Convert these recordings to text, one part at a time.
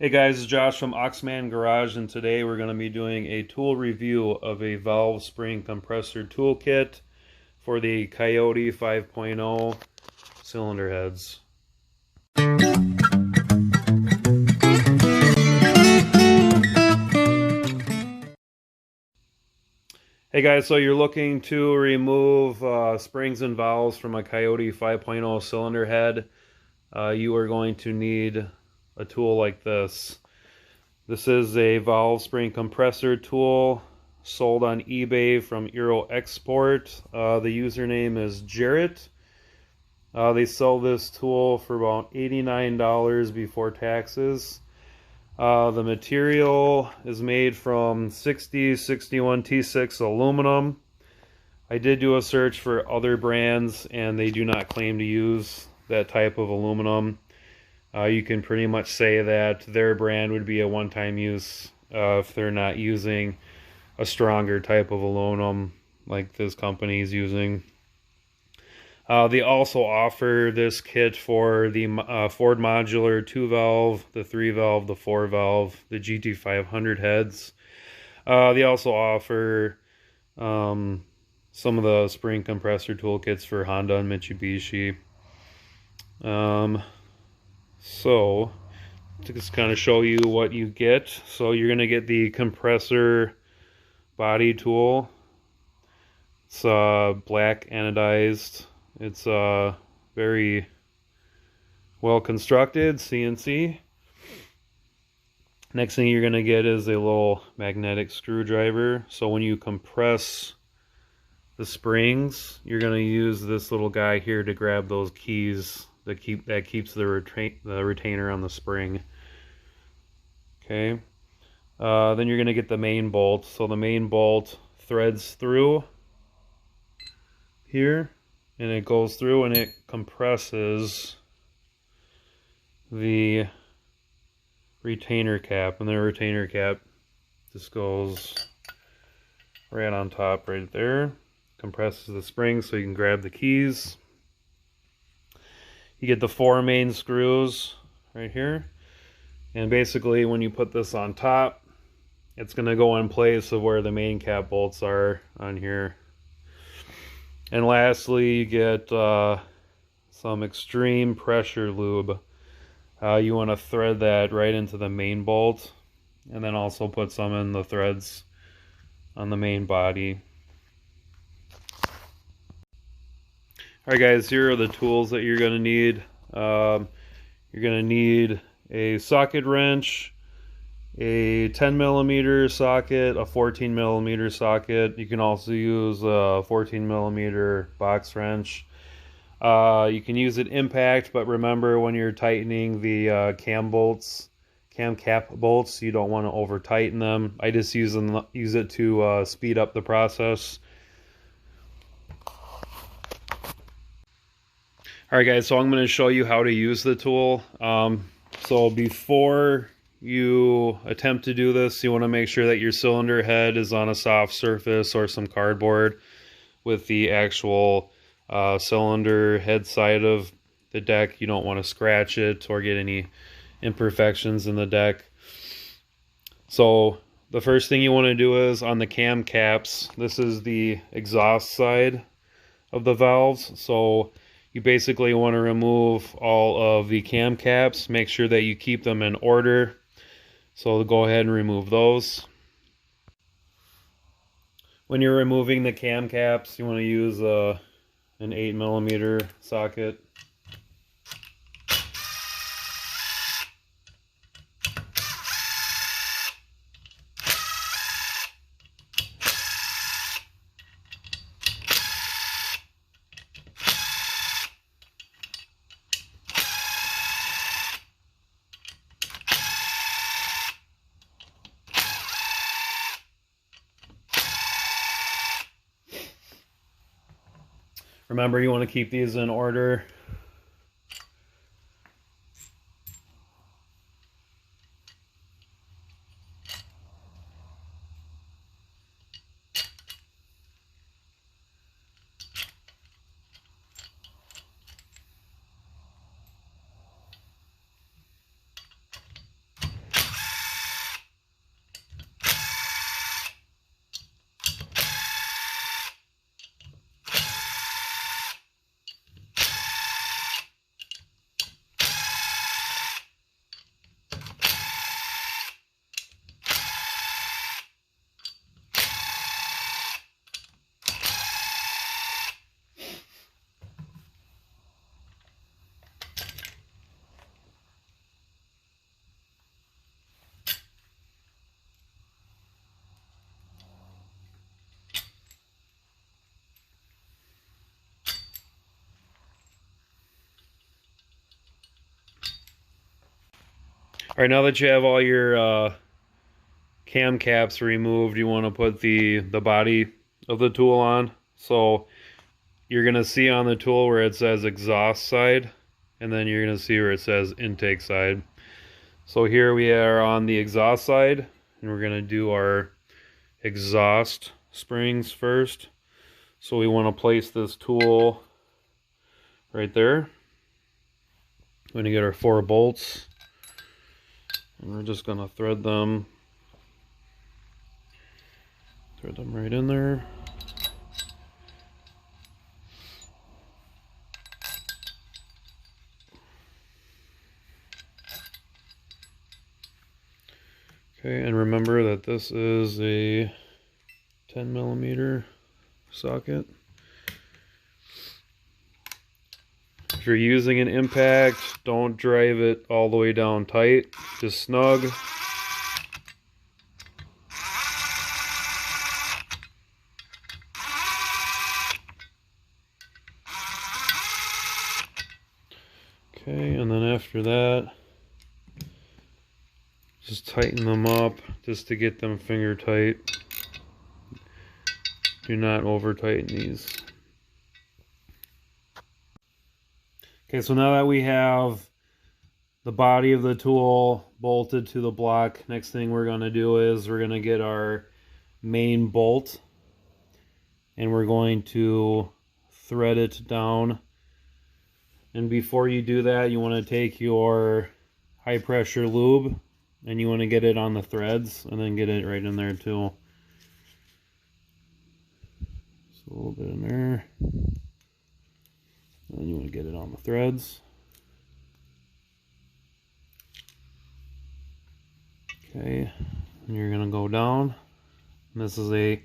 Hey guys, it's Josh from Oxman Garage, and today we're going to be doing a tool review of a valve spring compressor toolkit for the Coyote 5.0 cylinder heads. Hey guys, so you're looking to remove springs and valves from a Coyote 5.0 cylinder head. You are going to need a tool like this. This is a valve spring compressor tool sold on eBay from Euro Export. The username is Jarrett. They sell this tool for about $89 before taxes. The material is made from 6061 T6 aluminum. I did do a search for other brands and they do not claim to use that type of aluminum. You can pretty much say that their brand would be a one-time use if they're not using a stronger type of aluminum like this company is using. They also offer this kit for the Ford Modular 2-valve, the 3-valve, the 4-valve, the GT500 heads. They also offer some of the spring compressor toolkits for Honda and Mitsubishi. So, to just kind of show you what you get. So you're going to get the compressor body tool. It's black anodized. It's very well constructed, CNC. Next thing you're going to get is a little magnetic screwdriver. So when you compress the springs, you're going to use this little guy here to grab those keys that keeps the retainer on the spring. Okay. Then you're going to get the main bolt. So the main bolt threads through here, and it goes through and it compresses the retainer cap, and the retainer cap just goes right on top right there. Compresses the spring so you can grab the keys. You get the 4 main screws right here, and basically when you put this on top, it's going to go in place of where the main cap bolts are on here. And lastly, you get some extreme pressure lube. You want to thread that right into the main bolt, and then also put some in the threads on the main body. Alright guys, here are the tools that you're going to need. You're going to need a socket wrench, a 10mm socket, a 14mm socket. You can also use a 14mm box wrench. You can use it impact, but remember when you're tightening the cam cap bolts, you don't want to over tighten them. I just use it to speed up the process. Alright guys, so I'm going to show you how to use the tool. So before you attempt to do this, you want to make sure that your cylinder head is on a soft surface or some cardboard with the actual cylinder head side of the deck. You don't want to scratch it or get any imperfections in the deck. So the first thing you want to do is on the cam caps, this is the exhaust side of the valves. So you basically want to remove all of the cam caps. Make sure that you keep them in order. So go ahead and remove those. When you're removing the cam caps, you want to use an 8mm socket. Remember, you want to keep these in order. Alright, now that you have all your cam caps removed, you want to put the body of the tool on. So you're going to see on the tool where it says exhaust side, and then you're going to see where it says intake side. So here we are on the exhaust side, and we're going to do our exhaust springs first. So we want to place this tool right there. We're going to get our 4 bolts, and we're just going to thread them right in there. Okay, and remember that this is a 10mm socket. If you're using an impact, don't drive it all the way down tight, just snug. Okay, and then after that, just tighten them up just to get them finger tight. Do not over tighten these. Okay, so now that we have the body of the tool bolted to the block, next thing we're going to do is we're going to get our main bolt, and we're going to thread it down. And before you do that, you want to take your high pressure lube and you want to get it on the threads and then get it right in there too. Just a little bit in there. And then you want to get it on the threads. Okay, and you're going to go down. And this is a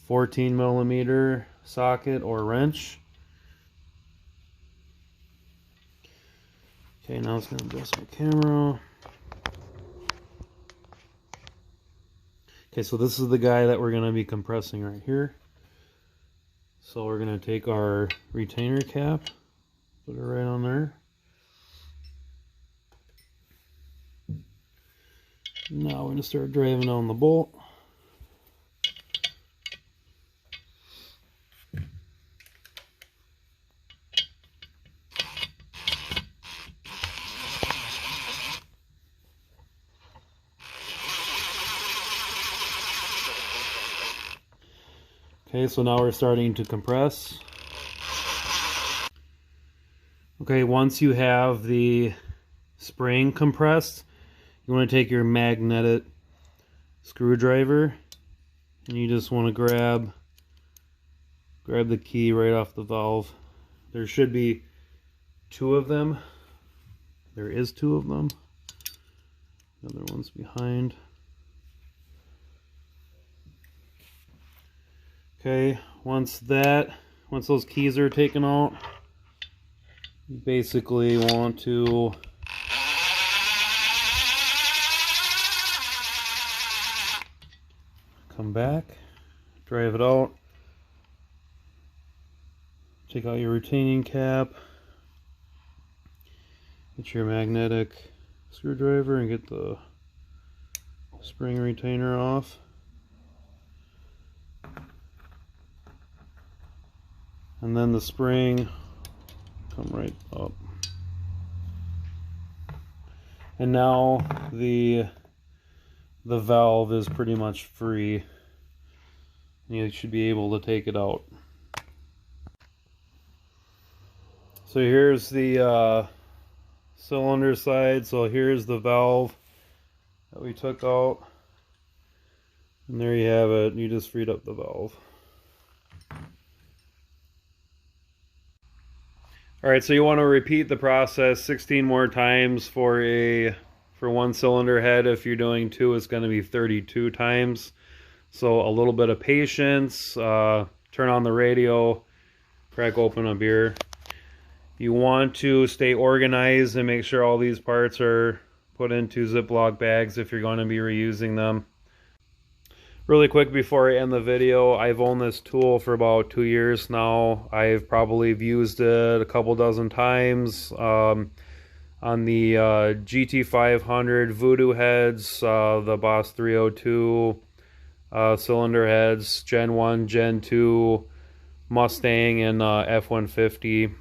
14mm socket or wrench. Okay, now it's going to adjust my camera. Okay, so this is the guy that we're going to be compressing right here. So we're going to take our retainer cap, put it right on there. Now we're going to start driving down the bolt. Okay, so now we're starting to compress. Okay, once you have the spring compressed, you want to take your magnetic screwdriver and you just want to grab the key right off the valve. There should be 2 of them. There is 2 of them. The other one's behind. Okay, once those keys are taken out, you basically want to come back, drive it out, take out your retaining cap, get your magnetic screwdriver and get the spring retainer off. And then the spring come right up. And now the valve is pretty much free. You should be able to take it out. So here's the cylinder side. So here's the valve that we took out. And there you have it. You just freed up the valve. Alright, so you want to repeat the process 16 more times for 1 cylinder head. If you're doing 2, it's going to be 32 times. So a little bit of patience. Turn on the radio, crack open a beer. You want to stay organized and make sure all these parts are put into Ziploc bags if you're going to be reusing them. Really quick before I end the video, I've owned this tool for about 2 years now. I've probably used it a couple dozen times. I'm On the GT500 Voodoo heads, the Boss 302 cylinder heads, Gen 1, Gen 2, Mustang, and F-150.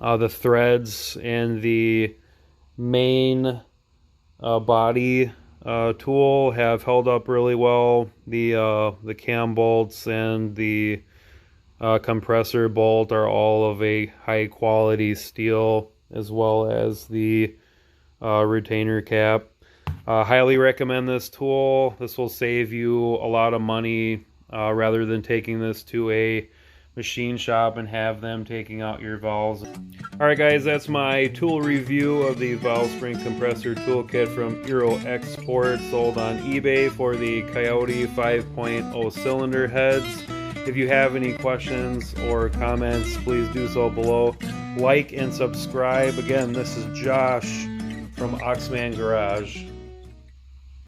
The threads and the main body tool have held up really well. The cam bolts and the compressor bolt are all of a high quality steel, as well as the retainer cap. Highly recommend this tool. This will save you a lot of money rather than taking this to a machine shop and have them taking out your valves. Alright guys, that's my tool review of the valve spring compressor toolkit from Euro Export, sold on eBay for the Coyote 5.0 cylinder heads. If you have any questions or comments, please do so below. Like and subscribe. Again, this is Josh from Oxman Garage.